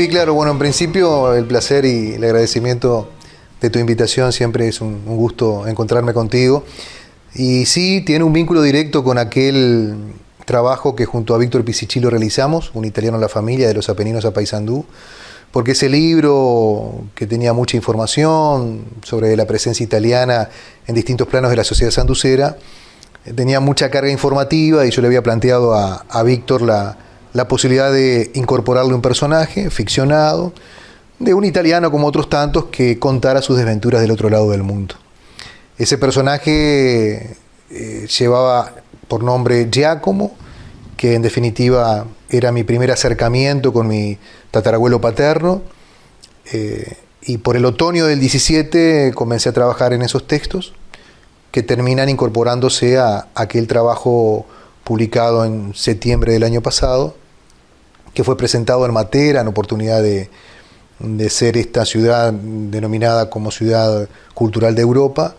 Sí, claro, bueno, en principio el placer y el agradecimiento de tu invitación, siempre es un gusto encontrarme contigo. Y sí, tiene un vínculo directo con aquel trabajo que junto a Víctor Pisichillo realizamos, Un italiano en la familia, de los Apeninos a Paysandú, porque ese libro, que tenía mucha información sobre la presencia italiana en distintos planos de la sociedad sanducera, tenía mucha carga informativa, y yo le había planteado a Víctor la posibilidad de incorporarle un personaje ficcionado, de un italiano como otros tantos, que contara sus desventuras del otro lado del mundo. Ese personaje llevaba por nombre Giacomo, que en definitiva era mi primer acercamiento con mi tatarabuelo paterno, y por el otoño del 17 comencé a trabajar en esos textos, que terminan incorporándose a aquel trabajo publicado en septiembre del año pasado, que fue presentado en Matera en oportunidad de ser esta ciudad denominada como Ciudad Cultural de Europa.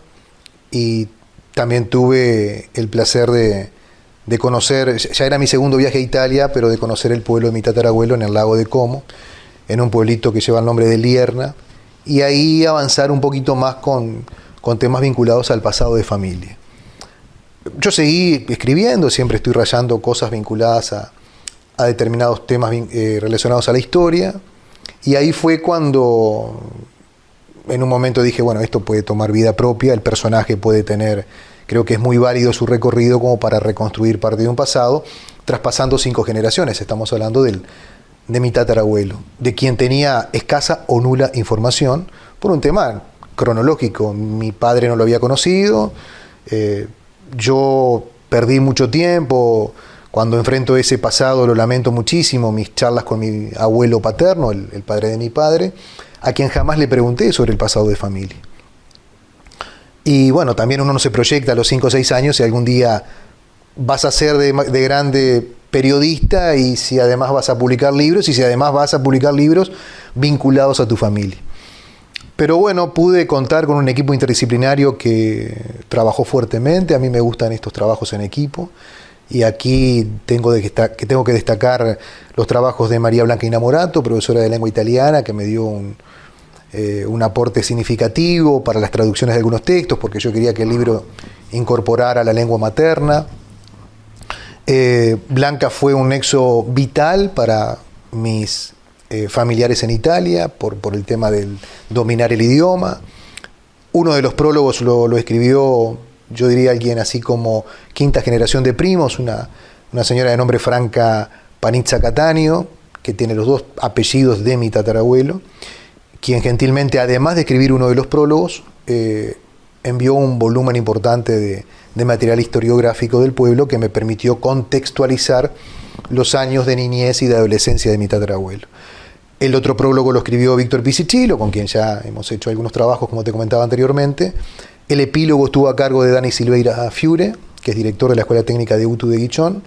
Y también tuve el placer de conocer, ya era mi segundo viaje a Italia, pero de conocer el pueblo de mi tatarabuelo en el lago de Como, en un pueblito que lleva el nombre de Lierna, y ahí avanzar un poquito más con temas vinculados al pasado de familia. Yo seguí escribiendo, siempre estoy rayando cosas vinculadas a determinados temas relacionados a la historia, y ahí fue cuando en un momento dije, bueno, esto puede tomar vida propia, el personaje puede tener, creo que es muy válido su recorrido como para reconstruir parte de un pasado, traspasando 5 generaciones. Estamos hablando de mi tatarabuelo, de quien tenía escasa o nula información por un tema cronológico. Mi padre no lo había conocido, yo perdí mucho tiempo. Cuando enfrento ese pasado lo lamento muchísimo, mis charlas con mi abuelo paterno, el padre de mi padre, a quien jamás le pregunté sobre el pasado de familia. Y bueno, también uno no se proyecta a los 5 o 6 años si algún día vas a ser de grande periodista, y si además vas a publicar libros, y si además vas a publicar libros vinculados a tu familia. Pero bueno, pude contar con un equipo interdisciplinario que trabajó fuertemente. A mí me gustan estos trabajos en equipo. Y aquí tengo que destacar los trabajos de María Blanca Inamorato, profesora de lengua italiana, que me dio un aporte significativo para las traducciones de algunos textos, porque yo quería que el libro incorporara la lengua materna. Blanca fue un nexo vital para mis familiares en Italia, por el tema del dominar el idioma. Uno de los prólogos lo escribió, yo diría, alguien así como quinta generación de primos, una señora de nombre Franca Panizza Cattaneo, que tiene los 2 apellidos de mi tatarabuelo, quien gentilmente, además de escribir uno de los prólogos, envió un volumen importante de material historiográfico del pueblo, que me permitió contextualizar los años de niñez y de adolescencia de mi tatarabuelo. El otro prólogo lo escribió Víctor Pisichillo, con quien ya hemos hecho algunos trabajos, como te comentaba anteriormente. El epílogo estuvo a cargo de Dani Silveira Fiure, que es director de la Escuela Técnica de UTU de Guichón.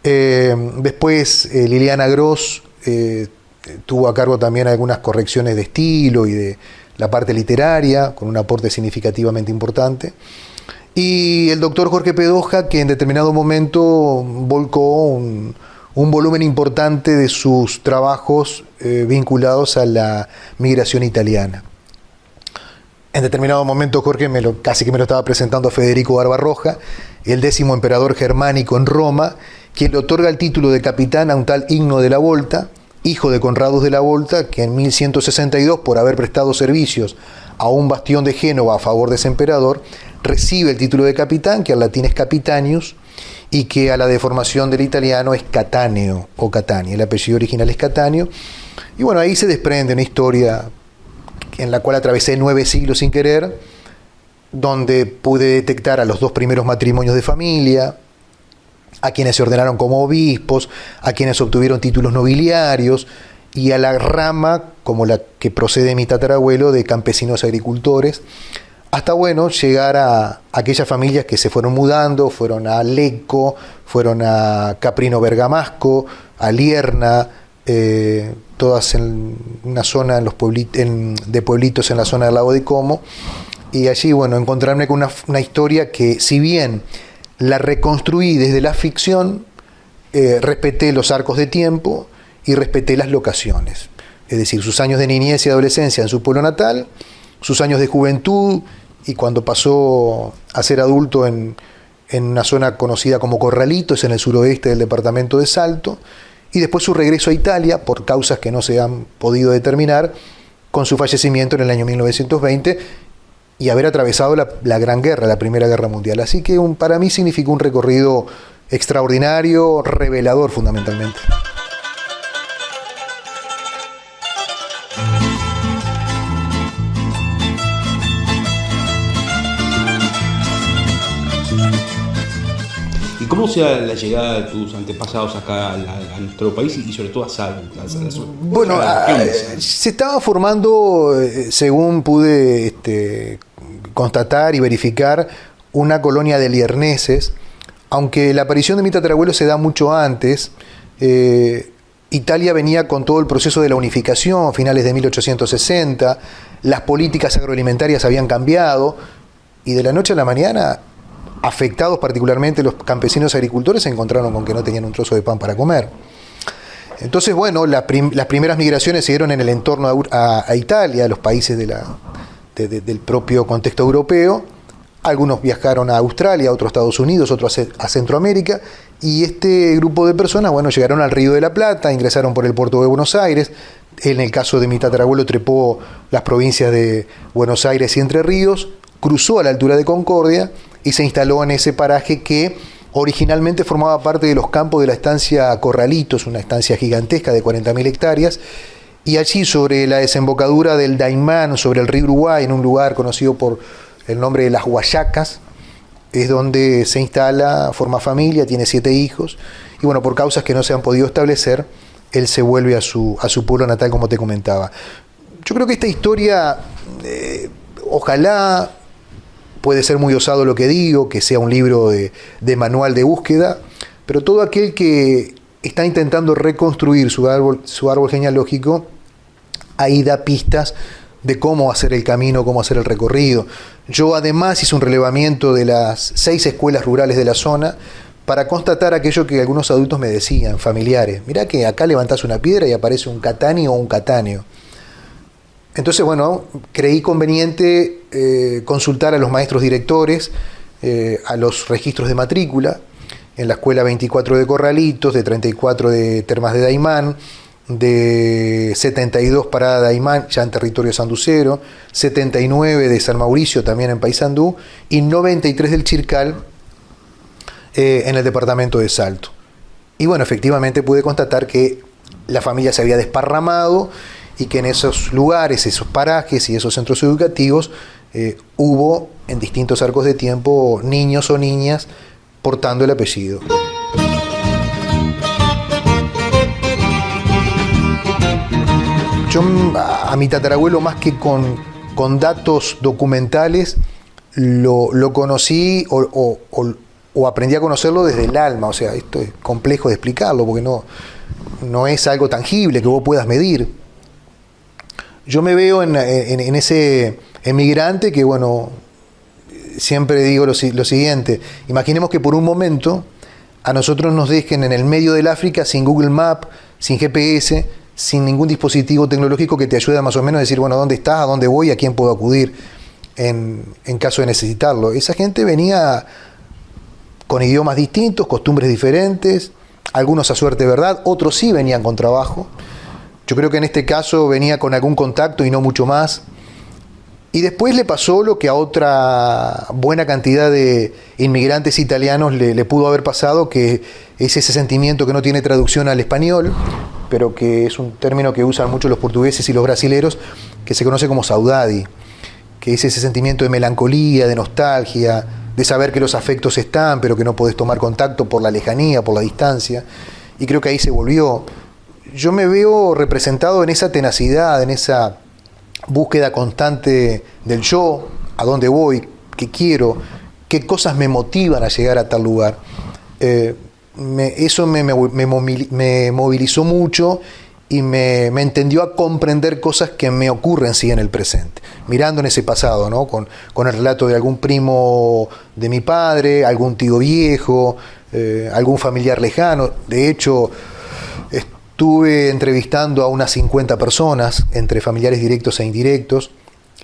Después Liliana Gross tuvo a cargo también algunas correcciones de estilo y de la parte literaria, con un aporte significativamente importante. Y el doctor Jorge Pedoja, que en determinado momento volcó un volumen importante de sus trabajos vinculados a la migración italiana. En determinado momento Jorge casi que me lo estaba presentando a Federico Barbarroja, el 10º emperador germánico en Roma, quien le otorga el título de capitán a un tal Igno de la Volta, hijo de Conradus de la Volta, que en 1162, por haber prestado servicios a un bastión de Génova a favor de ese emperador, recibe el título de capitán, que al latín es capitanius, y que a la deformación del italiano es Cattaneo o Catania. El apellido original es Cattaneo. Y bueno, ahí se desprende una historia en la cual atravesé 9 siglos sin querer, donde pude detectar a los 2 primeros matrimonios de familia, a quienes se ordenaron como obispos, a quienes obtuvieron títulos nobiliarios, y a la rama, como la que procede de mi tatarabuelo, de campesinos agricultores, hasta bueno, llegar a aquellas familias que se fueron mudando, fueron a Lecco, fueron a Caprino Bergamasco, a Lierna, todas en una zona de pueblitos en la zona del lago de Como, y allí bueno, encontrarme con una historia que, si bien la reconstruí desde la ficción, respeté los arcos de tiempo y respeté las locaciones. es decir, sus años de niñez y adolescencia en su pueblo natal, sus años de juventud y cuando pasó a ser adulto en una zona conocida como Corralitos, en el suroeste del departamento de Salto, y después su regreso a Italia, por causas que no se han podido determinar, con su fallecimiento en el año 1920, y haber atravesado la Gran Guerra, la Primera Guerra Mundial. Así que para mí significó un recorrido extraordinario, revelador fundamentalmente. ¿Cómo se da la llegada de tus antepasados acá a nuestro país y sobre todo a Salto? Bueno, se estaba formando, según pude constatar y verificar, una colonia de lierneses, aunque la aparición de mi tatarabuelo se da mucho antes. Italia venía con todo el proceso de la unificación, finales de 1860, las políticas agroalimentarias habían cambiado, y de la noche a la mañana, afectados particularmente los campesinos agricultores, se encontraron con que no tenían un trozo de pan para comer. Entonces, bueno, las primeras migraciones se dieron en el entorno a Italia, a los países del propio contexto europeo. Algunos viajaron a Australia, otros a Estados Unidos, otros a Centroamérica, y este grupo de personas, bueno, llegaron al Río de la Plata, ingresaron por el puerto de Buenos Aires. En el caso de mi tatarabuelo, trepó las provincias de Buenos Aires y Entre Ríos, cruzó a la altura de Concordia y se instaló en ese paraje que originalmente formaba parte de los campos de la estancia Corralitos, una estancia gigantesca de 40.000 hectáreas, y allí sobre la desembocadura del Daymán, sobre el río Uruguay, en un lugar conocido por el nombre de Las Huayacas, es donde se instala, forma familia, tiene 7 hijos, y bueno, por causas que no se han podido establecer, él se vuelve a su pueblo natal, como te comentaba. Yo creo que esta historia, ojalá, puede ser muy osado lo que digo, que sea un libro de manual de búsqueda, pero todo aquel que está intentando reconstruir su árbol genealógico, ahí da pistas de cómo hacer el camino, cómo hacer el recorrido. Yo además hice un relevamiento de las 6 escuelas rurales de la zona para constatar aquello que algunos adultos me decían, familiares. Mirá que acá levantás una piedra y aparece un Catáneo o un Catáneo. Entonces, bueno, creí conveniente consultar a los maestros directores, a los registros de matrícula, en la escuela 24 de Corralitos, de 34 de Termas de Daymán, de 72 Parada Daymán, ya en territorio sanducero, 79 de San Mauricio, también en Paysandú, y 93 del Chircal, en el departamento de Salto. Y bueno, efectivamente pude constatar que la familia se había desparramado y que en esos lugares, esos parajes y esos centros educativos hubo en distintos arcos de tiempo niños o niñas portando el apellido. Yo a mi tatarabuelo, más que con datos documentales, lo conocí o aprendí a conocerlo desde el alma. O sea, esto es complejo de explicarlo porque no es algo tangible que vos puedas medir. Yo me veo en ese emigrante que, bueno, siempre digo lo siguiente: imaginemos que por un momento a nosotros nos dejen en el medio del África sin Google Maps, sin GPS, sin ningún dispositivo tecnológico que te ayude a más o menos a decir, bueno, ¿dónde estás? ¿A dónde voy? ¿A quién puedo acudir en caso de necesitarlo? Esa gente venía con idiomas distintos, costumbres diferentes, algunos a suerte, ¿verdad? Otros sí venían con trabajo. Yo creo que en este caso venía con algún contacto y no mucho más. Y después le pasó lo que a otra buena cantidad de inmigrantes italianos le pudo haber pasado, que es ese sentimiento que no tiene traducción al español, pero que es un término que usan mucho los portugueses y los brasileros, que se conoce como saudade, que es ese sentimiento de melancolía, de nostalgia, de saber que los afectos están, pero que no podés tomar contacto por la lejanía, por la distancia. Y creo que ahí se volvió. Yo me veo representado en esa tenacidad, en esa búsqueda constante del yo, a dónde voy, qué quiero, qué cosas me motivan a llegar a tal lugar. Eso me movilizó mucho y me entendió a comprender cosas que me ocurren sí en el presente, mirando en ese pasado, ¿no? Con el relato de algún primo de mi padre, algún tío viejo, algún familiar lejano. De hecho, Estuve entrevistando a unas 50 personas, entre familiares directos e indirectos,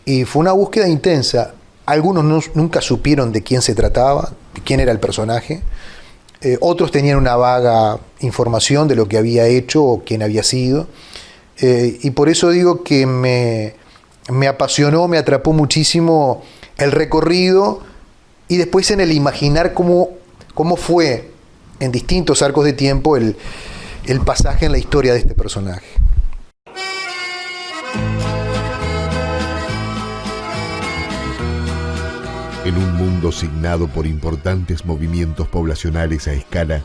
y fue una búsqueda intensa. Algunos nunca supieron de quién se trataba, de quién era el personaje. Otros tenían una vaga información de lo que había hecho o quién había sido. Y por eso digo que me apasionó, me atrapó muchísimo el recorrido y después en el imaginar cómo fue en distintos arcos de tiempo el pasaje en la historia de este personaje. En un mundo signado por importantes movimientos poblacionales a escala,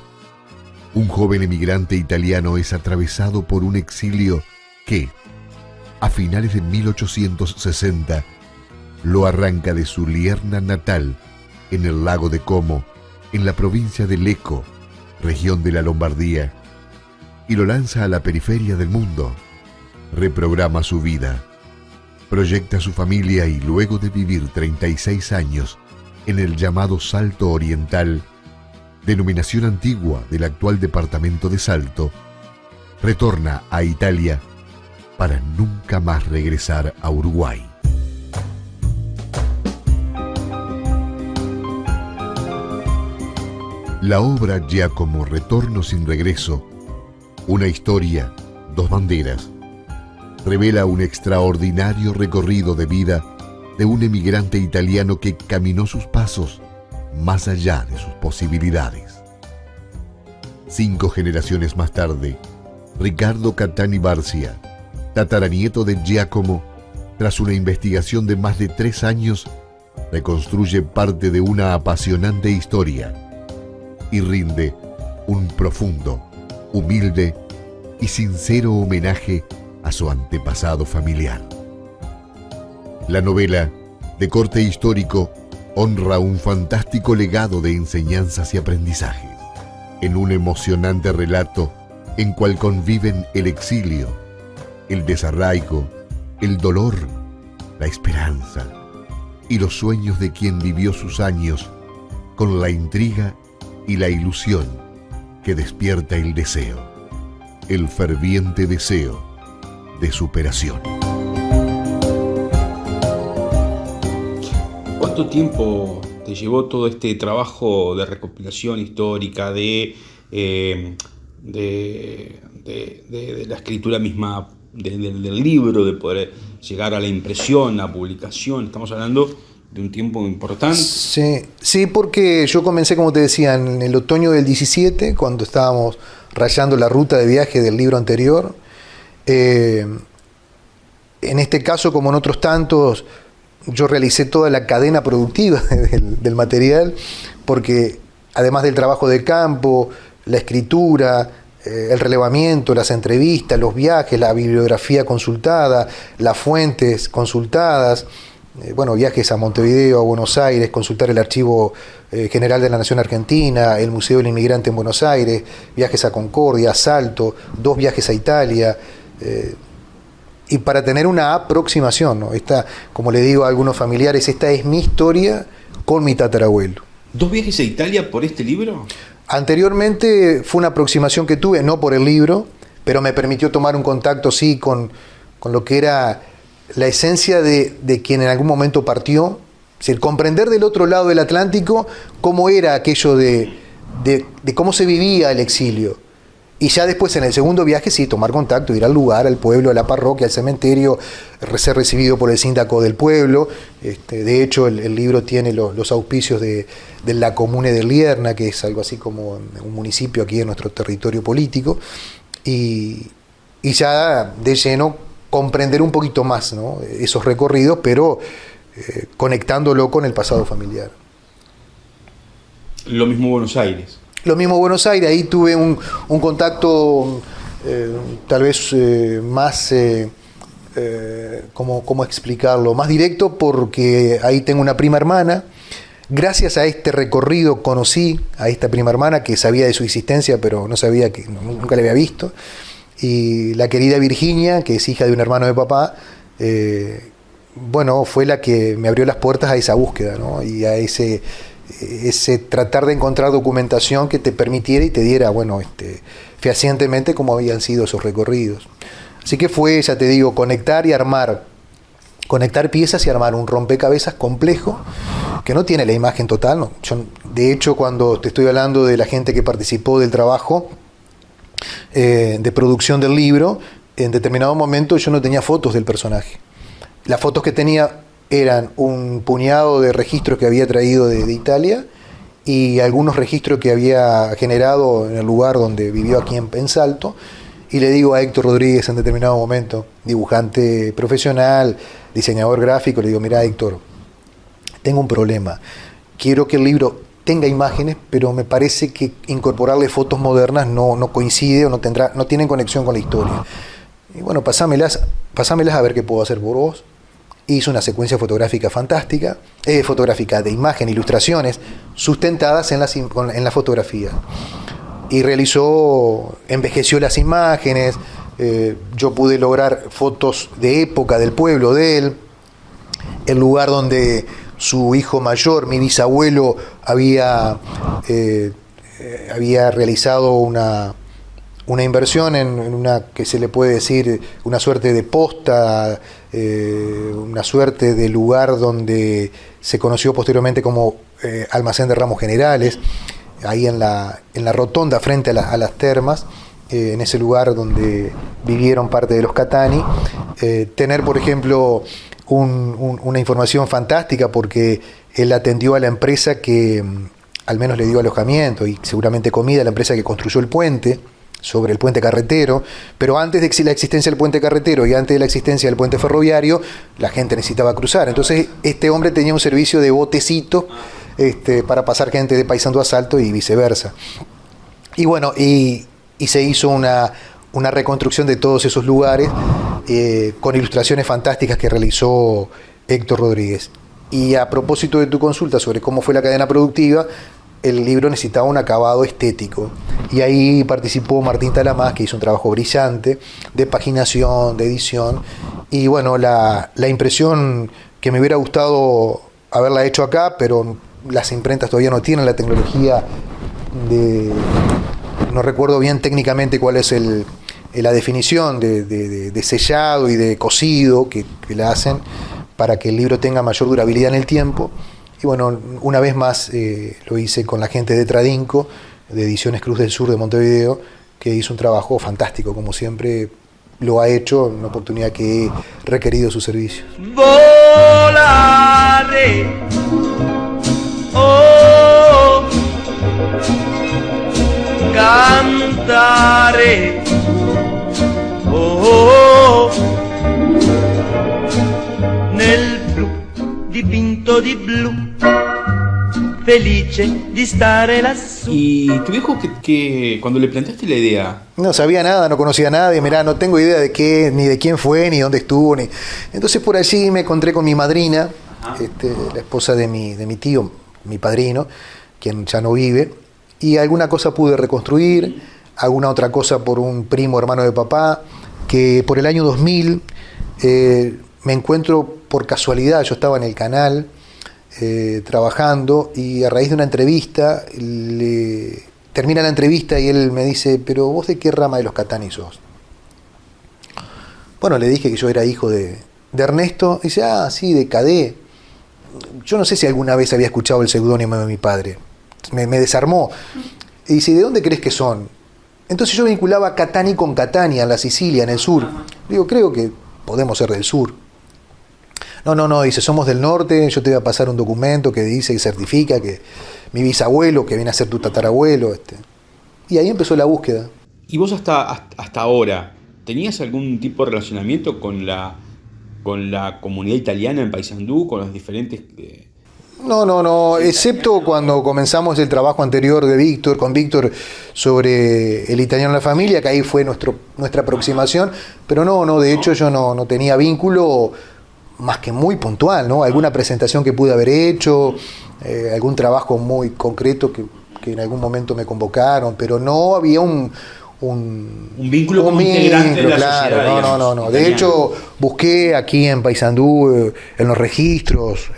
un joven emigrante italiano es atravesado por un exilio que, a finales de 1860, lo arranca de su Lierna natal en el lago de Como, en la provincia de Lecco, región de la Lombardía, y lo lanza a la periferia del mundo. Reprograma su vida, proyecta su familia y luego de vivir 36 años en el llamado Salto Oriental, denominación antigua del actual departamento de Salto, retorna a Italia para nunca más regresar a Uruguay. La obra Giacomo Retorno sin regreso, una historia, dos banderas, revela un extraordinario recorrido de vida de un emigrante italiano que caminó sus pasos más allá de sus posibilidades. 5 generaciones más tarde, Ricardo Catani Barcia, tataranieto de Giacomo, tras una investigación de más de 3 años, reconstruye parte de una apasionante historia y rinde un profundo, humilde y sincero homenaje a su antepasado familiar. La novela, de corte histórico, honra un fantástico legado de enseñanzas y aprendizajes, en un emocionante relato en cual conviven el exilio, el desarraigo, el dolor, la esperanza y los sueños de quien vivió sus años con la intriga y la ilusión que despierta el deseo, el ferviente deseo de superación. ¿Cuánto tiempo te llevó todo este trabajo de recopilación histórica, de la escritura misma del libro, de poder llegar a la impresión, a publicación? Estamos hablando de un tiempo importante. Sí, porque yo comencé, como te decía, en el otoño del 17, cuando estábamos rayando la ruta de viaje del libro anterior. En este caso, como en otros tantos, yo realicé toda la cadena productiva del material, porque además del trabajo de campo, la escritura, el relevamiento, las entrevistas, los viajes, la bibliografía consultada, las fuentes consultadas, viajes a Montevideo, a Buenos Aires, consultar el Archivo General de la Nación Argentina, el Museo del Inmigrante en Buenos Aires, viajes a Concordia, a Salto, 2 viajes a Italia, y para tener una aproximación, ¿no? Esta, como le digo a algunos familiares, esta es mi historia con mi tatarabuelo. 2 viajes a Italia por este libro. Anteriormente fue una aproximación que tuve, no por el libro, pero me permitió tomar un contacto, sí, con lo que era la esencia de quien en algún momento partió, es decir, comprender del otro lado del Atlántico cómo era aquello de cómo se vivía el exilio. Y ya después, en el segundo viaje, sí, tomar contacto, ir al lugar, al pueblo, a la parroquia, al cementerio, ser recibido por el síndaco del pueblo. De hecho, el libro tiene los auspicios de la Comune de Lierna, que es algo así como un municipio aquí en nuestro territorio político. Y ya de lleno comprender un poquito más, ¿no?, esos recorridos, pero conectándolo con el pasado familiar. Lo mismo Buenos Aires. Lo mismo Buenos Aires, ahí tuve un contacto tal vez más, ¿cómo explicarlo? Más directo, porque ahí tengo una prima hermana. Gracias a este recorrido conocí a esta prima hermana, que sabía de su existencia, pero no sabía, que nunca la había visto. Y la querida Virginia, que es hija de un hermano de papá, fue la que me abrió las puertas a esa búsqueda, ¿no? Y a ese tratar de encontrar documentación que te permitiera y te diera, fehacientemente cómo habían sido esos recorridos. Así que fue, ya te digo, conectar piezas y armar un rompecabezas complejo que no tiene la imagen total, ¿no? De hecho, cuando te estoy hablando de la gente que participó del trabajo de producción del libro, en determinado momento yo no tenía fotos del personaje. Las fotos que tenía eran un puñado de registros que había traído de Italia y algunos registros que había generado en el lugar donde vivió aquí en Salto. Y le digo a Héctor Rodríguez en determinado momento, dibujante profesional, diseñador gráfico, le digo, mira Héctor, tengo un problema. Quiero que el libro tenga imágenes, pero me parece que incorporarle fotos modernas no coincide o no tienen conexión con la historia. Y bueno, pasámelas a ver qué puedo hacer por vos. Hizo una secuencia fotográfica fantástica, fotográfica de imagen, ilustraciones, sustentadas en la fotografía. Y envejeció las imágenes, yo pude lograr fotos de época del pueblo de él, el lugar donde su hijo mayor, mi bisabuelo, había realizado una inversión en una, que se le puede decir, una suerte de posta, una suerte de lugar donde se conoció posteriormente como Almacén de Ramos Generales, ahí en la rotonda frente a las termas, en ese lugar donde vivieron parte de los Catani. Tener, por ejemplo, una información fantástica, porque él atendió a la empresa que al menos le dio alojamiento y seguramente comida a la empresa que construyó el puente, sobre el puente carretero, pero antes de la existencia del puente carretero y antes de la existencia del puente ferroviario, la gente necesitaba cruzar. Entonces este hombre tenía un servicio de botecito para pasar gente de Paysandú a Salto y viceversa. Y bueno, y se hizo una reconstrucción de todos esos lugares con ilustraciones fantásticas que realizó Héctor Rodríguez. Y a propósito de tu consulta sobre cómo fue la cadena productiva, el libro necesitaba un acabado estético. Y ahí participó Martín Talamás, que hizo un trabajo brillante de paginación, de edición. Y bueno, la impresión que me hubiera gustado haberla hecho acá, pero las imprentas todavía no tienen la tecnología no recuerdo bien técnicamente cuál es la definición de sellado y de cosido que la hacen para que el libro tenga mayor durabilidad en el tiempo. Y bueno, una vez más lo hice con la gente de Tradinco, de Ediciones Cruz del Sur de Montevideo, que hizo un trabajo fantástico, como siempre lo ha hecho, en una oportunidad que he requerido sus servicios. Volare, oh, cantare, oh, nel blu dipinto di blu, felice di stare lassù. Y tu viejo, que cuando le planteaste la idea... No sabía nada, no conocía a nadie, mirá, no tengo idea de qué, ni de quién fue, ni dónde estuvo, ni... Entonces por allí me encontré con mi madrina, la esposa de mi tío, mi padrino, quien ya no vive, y alguna cosa pude reconstruir, alguna otra cosa por un primo hermano de papá, que por el año 2000 me encuentro por casualidad, yo estaba en el canal trabajando, y a raíz de una entrevista, termina la entrevista y él me dice, pero vos de qué rama de los Catani sos. Bueno, le dije que yo era hijo de Ernesto, y dice, sí, de Cadé. Yo no sé si alguna vez había escuchado el seudónimo de mi padre, me desarmó. Y dice, ¿de dónde crees que son? Entonces yo vinculaba Catani con Catania, en la Sicilia, en el sur. Digo, creo que podemos ser del sur. No, dice, somos del norte, yo te voy a pasar un documento que dice y certifica que mi bisabuelo, que viene a ser tu tatarabuelo. Y ahí empezó la búsqueda. ¿Y vos hasta ahora tenías algún tipo de relacionamiento con la comunidad italiana en Paysandú, con los diferentes... No, excepto cuando comenzamos el trabajo anterior con Víctor sobre el italiano en la familia, que ahí fue nuestra aproximación, pero no, de hecho yo no tenía vínculo más que muy puntual, ¿no? Alguna presentación que pude haber hecho, algún trabajo muy concreto que en algún momento me convocaron, pero no había un un vínculo como integrante de la claro, sociedad. No. Digamos, De italiana. hecho, busqué aquí en Paysandú, en los registros,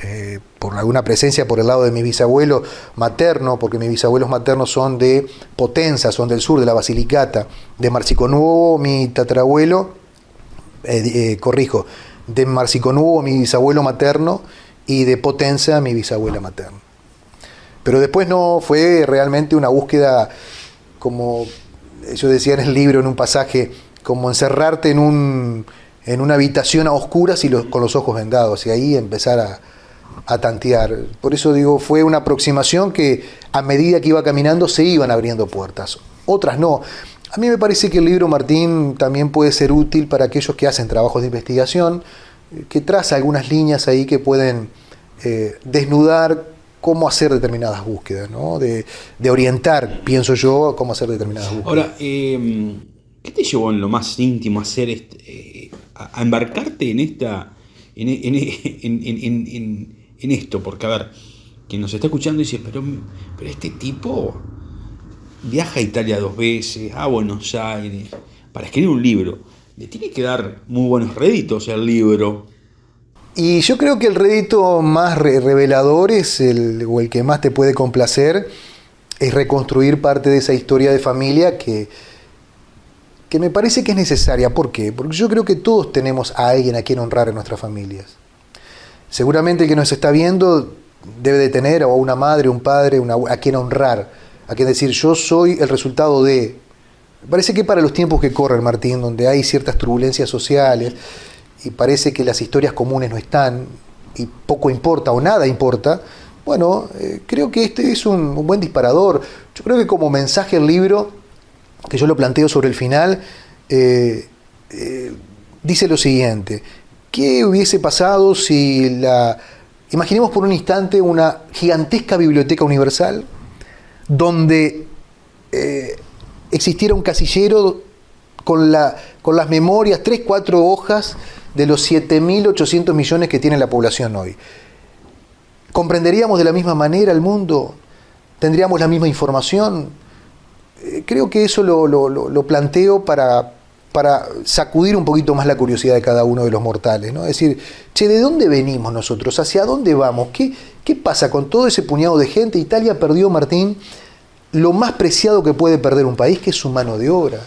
por alguna presencia por el lado de mi bisabuelo materno, porque mis bisabuelos maternos son de Potenza, son del sur, de la Basilicata. De Marciconuovo, mi tatarabuelo, de Marciconuovo, mi bisabuelo materno, y de Potenza, mi bisabuela materna. Pero después no, fue realmente una búsqueda, como yo decía en el libro, en un pasaje, como encerrarte en una habitación a oscuras y con los ojos vendados, y ahí empezar a tantear. Por eso digo, fue una aproximación que a medida que iba caminando se iban abriendo puertas, otras no. A mí me parece que el libro, Martín, también puede ser útil para aquellos que hacen trabajos de investigación, que traza algunas líneas ahí que pueden desnudar cómo hacer determinadas búsquedas, ¿no? De orientar, pienso yo, cómo hacer determinadas búsquedas. Ahora, ¿qué te llevó en lo más íntimo a hacer a embarcarte en esto? Porque, a ver, quien nos está escuchando dice, pero este tipo viaja a Italia 2 veces, a Buenos Aires, para escribir un libro. Le tiene que dar muy buenos réditos al libro. Y yo creo que el rédito más revelador o el que más te puede complacer es reconstruir parte de esa historia de familia que me parece que es necesaria. ¿Por qué? Porque yo creo que todos tenemos a alguien a quien honrar en nuestras familias. Seguramente el que nos está viendo debe de tener a una madre, un padre, a quien honrar, a quien decir, yo soy el resultado de... Me parece que para los tiempos que corren, Martín, donde hay ciertas turbulencias sociales, y parece que las historias comunes no están, y poco importa o nada importa, bueno, creo que este es un buen disparador. Yo creo que como mensaje el libro, que yo lo planteo sobre el final, dice lo siguiente: ¿qué hubiese pasado si imaginemos por un instante una gigantesca biblioteca universal donde existiera un casillero con las memorias, 3-4 hojas de los 7.800 millones que tiene la población hoy? ¿Comprenderíamos de la misma manera el mundo? ¿Tendríamos la misma información? Creo que eso lo planteo para sacudir un poquito más la curiosidad de cada uno de los mortales, ¿no? Es decir, ¿de dónde venimos nosotros? ¿Hacia dónde vamos? ¿Qué pasa con todo ese puñado de gente? Italia perdió, Martín, lo más preciado que puede perder un país, que es su mano de obra.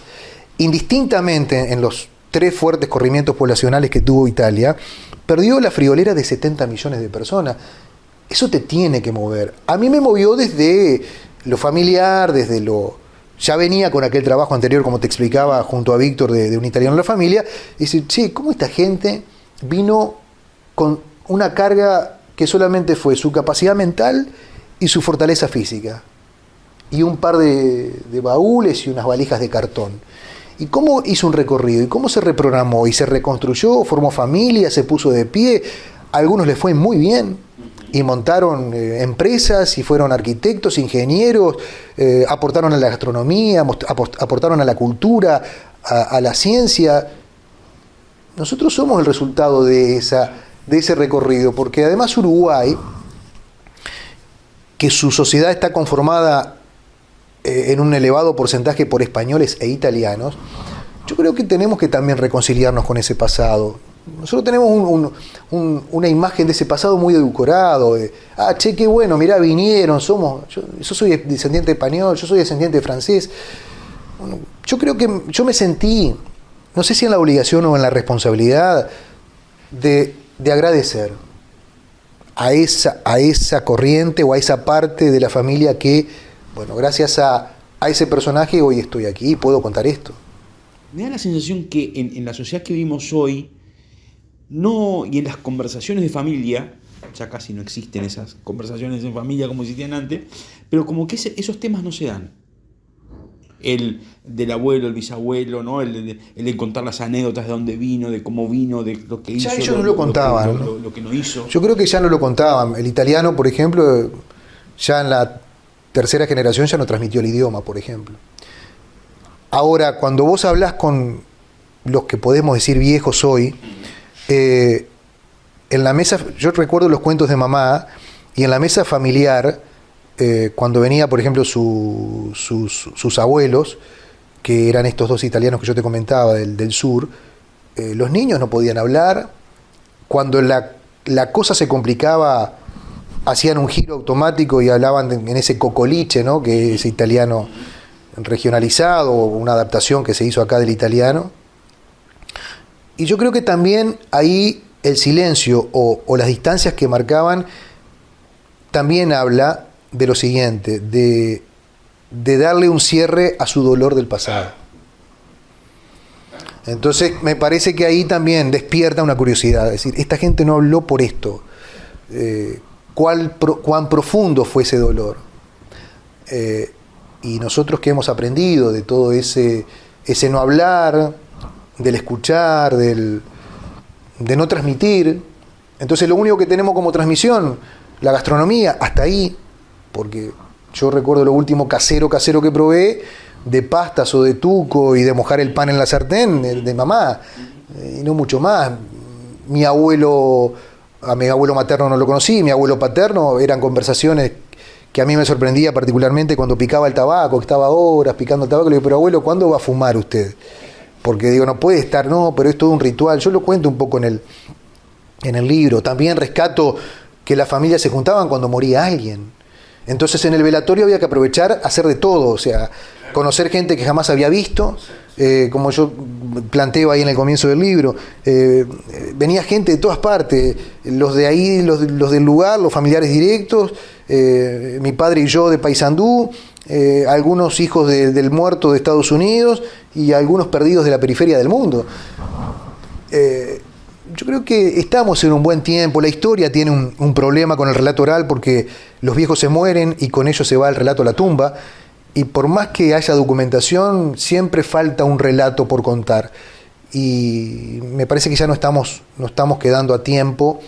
Indistintamente en los 3 fuertes corrimientos poblacionales que tuvo Italia, perdió la friolera de 70 millones de personas. Eso te tiene que mover. A mí me movió desde lo familiar, ya venía con aquel trabajo anterior, como te explicaba, junto a Víctor, de un italiano en la familia, y decir, ¿cómo esta gente vino con una carga que solamente fue su capacidad mental y su fortaleza física? Y un par de baúles y unas valijas de cartón. ¿Y cómo hizo un recorrido? ¿Y cómo se reprogramó? ¿Y se reconstruyó? ¿Formó familia? ¿Se puso de pie? A algunos les fue muy bien y montaron empresas y fueron arquitectos, ingenieros, aportaron a la gastronomía, aportaron a la cultura, a la ciencia. Nosotros somos el resultado de ese recorrido, porque además Uruguay, que su sociedad está conformada en un elevado porcentaje por españoles e italianos, yo creo que tenemos que también reconciliarnos con ese pasado. Nosotros tenemos una imagen de ese pasado muy edulcorado, qué bueno, mirá, vinieron, yo soy descendiente español, yo soy descendiente francés. Bueno, yo creo que yo me sentí, no sé si en la obligación o en la responsabilidad, de agradecer a esa corriente o a esa parte de la familia que, bueno, gracias a ese personaje hoy estoy aquí y puedo contar esto. Me da la sensación que en la sociedad que vivimos hoy, y en las conversaciones de familia, ya casi no existen esas conversaciones en familia como existían antes, pero como que esos temas no se dan. El del abuelo, el bisabuelo, ¿no? El de contar las anécdotas de dónde vino, de cómo vino, de lo que hizo. Ya ellos no lo contaban. Lo que no hizo. Yo creo que ya no lo contaban. El italiano, por ejemplo, ya en la tercera generación ya no transmitió el idioma, por ejemplo. Ahora, cuando vos hablás con los que podemos decir viejos hoy, en la mesa, yo recuerdo los cuentos de mamá, y en la mesa familiar, cuando venía, por ejemplo, sus abuelos, que eran estos dos italianos que yo te comentaba del sur, los niños no podían hablar. Cuando la cosa se complicaba, hacían un giro automático y hablaban en ese cocoliche, ¿no? Que es italiano regionalizado, una adaptación que se hizo acá del italiano. Y yo creo que también ahí el silencio o las distancias que marcaban también habla de lo siguiente, de darle un cierre a su dolor del pasado. Entonces me parece que ahí también despierta una curiosidad, es decir, esta gente no habló por esto, cuán profundo fue ese dolor. Y nosotros que hemos aprendido de todo ese no hablar, del escuchar, de no transmitir, entonces lo único que tenemos como transmisión, la gastronomía, hasta ahí, porque yo recuerdo lo último casero que probé, de pastas o de tuco y de mojar el pan en la sartén de mamá, y no mucho más. A mi abuelo materno no lo conocí, mi abuelo paterno, eran conversaciones que a mí me sorprendía particularmente cuando picaba el tabaco, que estaba horas picando el tabaco. Le digo, pero abuelo, ¿cuándo va a fumar usted? Porque digo, no puede estar, no, pero es todo un ritual. Yo lo cuento un poco en el libro. También rescato que las familias se juntaban cuando moría alguien. Entonces en el velatorio había que aprovechar, hacer de todo, o sea, conocer gente que jamás había visto, como yo planteo ahí en el comienzo del libro. Venía gente de todas partes, los de ahí, los del lugar, los familiares directos, mi padre y yo de Paysandú, algunos hijos del muerto de Estados Unidos y algunos perdidos de la periferia del mundo. Yo creo que estamos en un buen tiempo. La historia tiene un problema con el relato oral porque los viejos se mueren y con ellos se va el relato a la tumba. Y por más que haya documentación, siempre falta un relato por contar. Y me parece que ya no estamos quedando a tiempo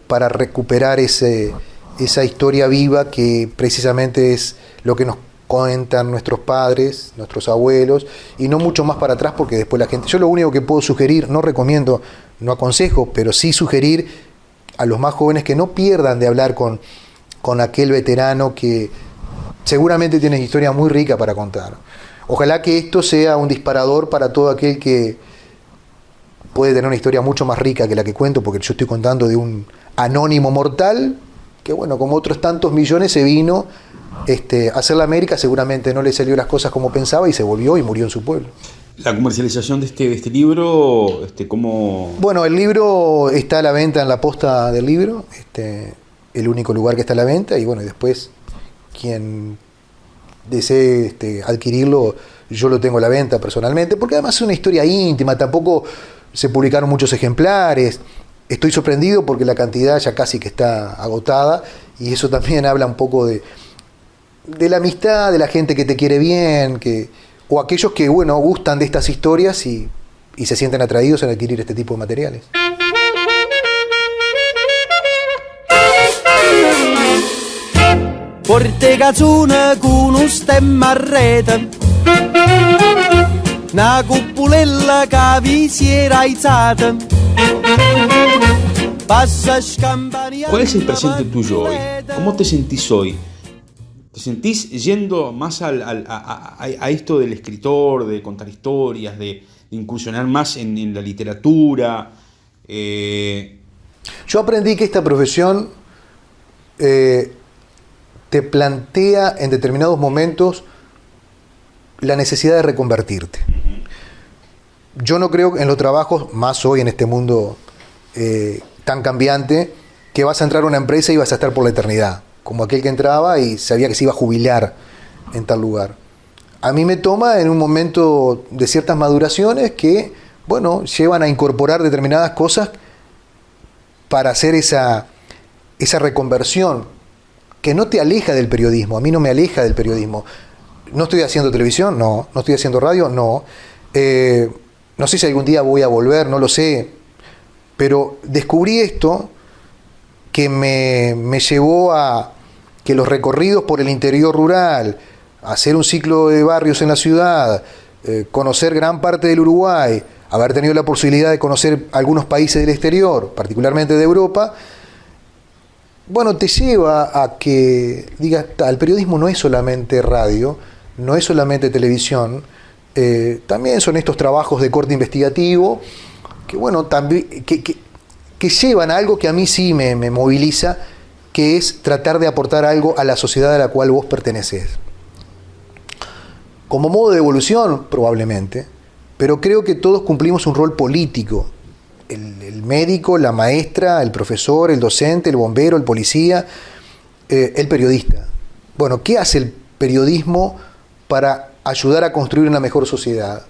para recuperar esa historia viva que precisamente es lo que nos cuentan nuestros padres, nuestros abuelos, y no mucho más para atrás, porque después la gente... Yo lo único que puedo sugerir, no recomiendo, no aconsejo, pero sí sugerir a los más jóvenes que no pierdan de hablar con aquel veterano que seguramente tiene historia muy rica para contar. Ojalá que esto sea un disparador para todo aquel que puede tener una historia mucho más rica que la que cuento, porque yo estoy contando de un anónimo mortal que, bueno, como otros tantos millones se vino a hacer la América, seguramente no le salió las cosas como pensaba y se volvió y murió en su pueblo. La comercialización de este libro, ¿cómo...? Bueno, el libro está a la venta en la posta del libro, el único lugar que está a la venta, y bueno, y después quien desee adquirirlo, yo lo tengo a la venta personalmente, porque además es una historia íntima, tampoco se publicaron muchos ejemplares. Estoy sorprendido porque la cantidad ya casi que está agotada, y eso también habla un poco de la amistad, de la gente que te quiere bien, o aquellos que, bueno, gustan de estas historias y se sienten atraídos en adquirir este tipo de materiales. Porte cazzuna con un stemma a rete, una cupulella che vi si era alzata. ¿Cuál es el presente tuyo hoy? ¿Cómo te sentís hoy? ¿Te sentís yendo más a esto del escritor, de contar historias, de incursionar más en la literatura? Yo aprendí que esta profesión te plantea en determinados momentos la necesidad de reconvertirte. Yo no creo en los trabajos, más hoy en este mundo tan cambiante, que vas a entrar a una empresa y vas a estar por la eternidad, como aquel que entraba y sabía que se iba a jubilar en tal lugar. A mí me toma en un momento de ciertas maduraciones que, bueno, llevan a incorporar determinadas cosas para hacer esa reconversión que no te aleja del periodismo. A mí no me aleja del periodismo. No estoy haciendo televisión, no estoy haciendo radio, no. No sé si algún día voy a volver, no lo sé. Pero descubrí esto que me llevó a que los recorridos por el interior rural, hacer un ciclo de barrios en la ciudad, conocer gran parte del Uruguay, haber tenido la posibilidad de conocer algunos países del exterior, particularmente de Europa, bueno, te lleva a que digas, el periodismo no es solamente radio, no es solamente televisión, También son estos trabajos de corte investigativo, que bueno, también, que llevan a algo que a mí sí me moviliza, que es tratar de aportar algo a la sociedad a la cual vos pertenecés. Como modo de evolución, probablemente, pero creo que todos cumplimos un rol político. El médico, la maestra, el profesor, el docente, el bombero, el policía, el periodista. Bueno, ¿qué hace el periodismo para ayudar a construir una mejor sociedad?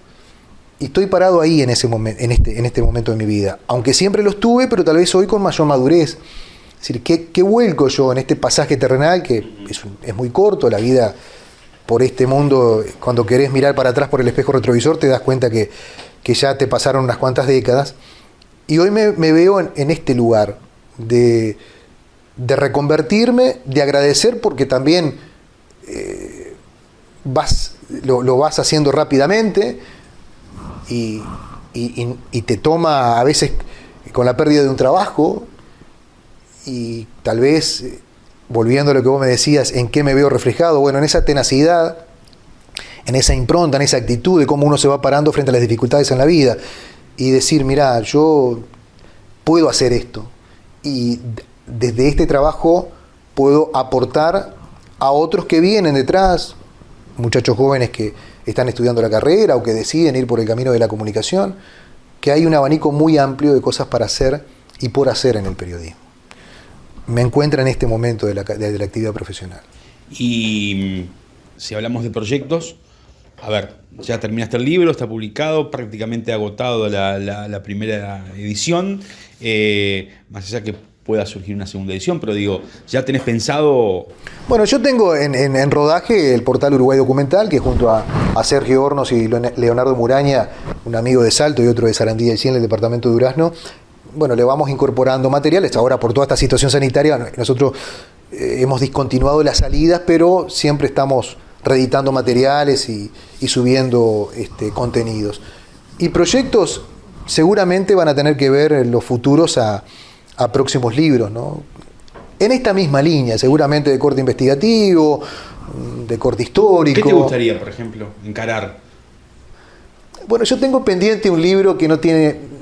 Y estoy parado ahí en ese momento, en este momento de mi vida. Aunque siempre lo estuve, pero tal vez hoy con mayor madurez. Es decir, ¿qué vuelco yo en este pasaje terrenal que es muy corto? La vida por este mundo, cuando querés mirar para atrás por el espejo retrovisor, te das cuenta que ya te pasaron unas cuantas décadas. Y hoy me veo en este lugar de reconvertirme, de agradecer, porque también lo vas haciendo rápidamente y te toma a veces con la pérdida de un trabajo, y tal vez, volviendo a lo que vos me decías, ¿en qué me veo reflejado? Bueno, en esa tenacidad, en esa impronta, en esa actitud de cómo uno se va parando frente a las dificultades en la vida y decir, mirá, yo puedo hacer esto y desde este trabajo puedo aportar a otros que vienen detrás, muchachos jóvenes que están estudiando la carrera o que deciden ir por el camino de la comunicación, que hay un abanico muy amplio de cosas para hacer y por hacer en el periodismo. Me encuentra en este momento de la actividad profesional. Y si hablamos de proyectos, a ver, ya terminaste el libro, está publicado, prácticamente agotado la primera edición, más allá que pueda surgir una segunda edición, pero digo, ¿ya tenés pensado? Bueno, yo tengo en rodaje el portal Uruguay Documental, que junto a Sergio Hornos y Leonardo Muraña, un amigo de Salto y otro de Sarandí del Cien, del departamento de Durazno, bueno, le vamos incorporando materiales. Ahora, por toda esta situación sanitaria, nosotros hemos discontinuado las salidas, pero siempre estamos reeditando materiales y subiendo contenidos. Y proyectos seguramente van a tener que ver en los futuros a próximos libros, ¿no? En esta misma línea, seguramente de corte investigativo, de corte histórico. ¿Qué te gustaría, por ejemplo, encarar? Bueno, yo tengo pendiente un libro que no tiene...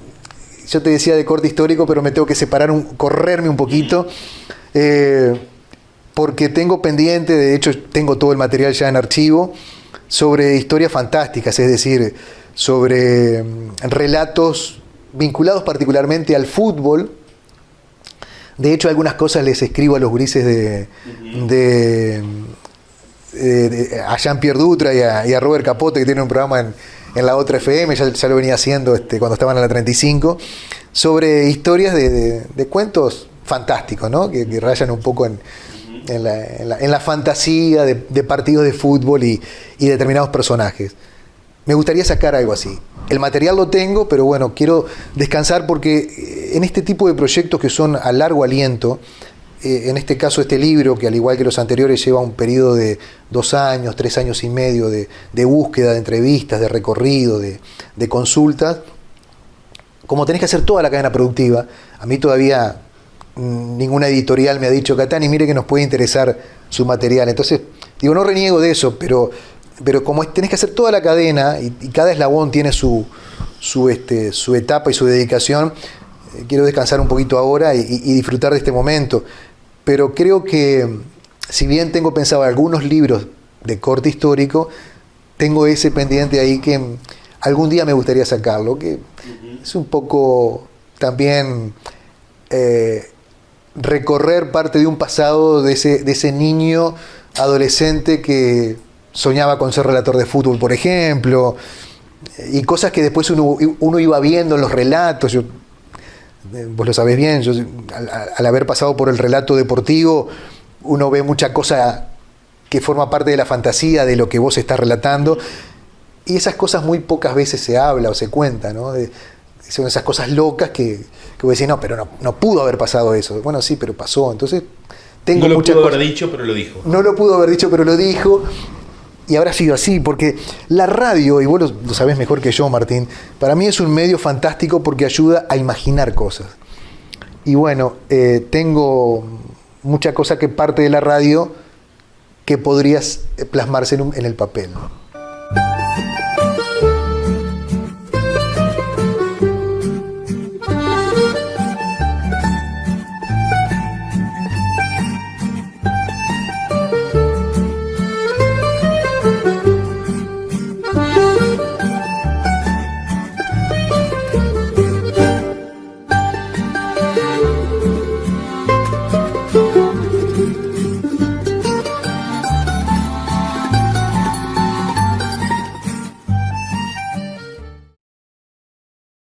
Yo te decía de corte histórico, pero me tengo que correrme un poquito, porque tengo pendiente, de hecho tengo todo el material ya en archivo, sobre historias fantásticas, es decir, sobre relatos vinculados particularmente al fútbol. De hecho, algunas cosas les escribo a los gurises a Jean-Pierre Dutra y a Robert Capote, que tienen un programa en la otra FM, ya lo venía haciendo cuando estaban en la 35, sobre historias de cuentos fantásticos, ¿no? que rayan un poco en la fantasía de partidos de fútbol y determinados personajes. Me gustaría sacar algo así. El material lo tengo, pero bueno, quiero descansar porque en este tipo de proyectos que son a largo aliento, en este caso este libro, que al igual que los anteriores lleva un periodo de 2 años, 3 años y medio de búsqueda, de entrevistas, de recorrido, de consultas, como tenés que hacer toda la cadena productiva, a mí todavía ninguna editorial me ha dicho, Catani, mire que nos puede interesar su material. Entonces, digo, no reniego de eso, pero como tenés que hacer toda la cadena y cada eslabón tiene su etapa y su dedicación, quiero descansar un poquito ahora y disfrutar de este momento. Pero creo que, si bien tengo pensado algunos libros de corte histórico, tengo ese pendiente ahí que algún día me gustaría sacarlo, que es un poco también recorrer parte de un pasado de ese niño adolescente que soñaba con ser relator de fútbol, por ejemplo, y cosas que después uno iba viendo en los relatos. Vos lo sabés bien, yo al haber pasado por el relato deportivo, uno ve mucha cosa que forma parte de la fantasía de lo que vos estás relatando, y esas cosas muy pocas veces se habla o se cuenta, ¿no? Son esas cosas locas que vos decís, no, pero no pudo haber pasado eso. Bueno, sí, pero pasó. Entonces, tengo no lo muchas pudo cosas. haber dicho, pero lo dijo. No lo pudo haber dicho, pero lo dijo. Y habrá sido así, porque la radio, y vos lo sabés mejor que yo, Martín, para mí es un medio fantástico porque ayuda a imaginar cosas. Y bueno, tengo mucha cosa que parte de la radio que podrías plasmarse en el papel, ¿no?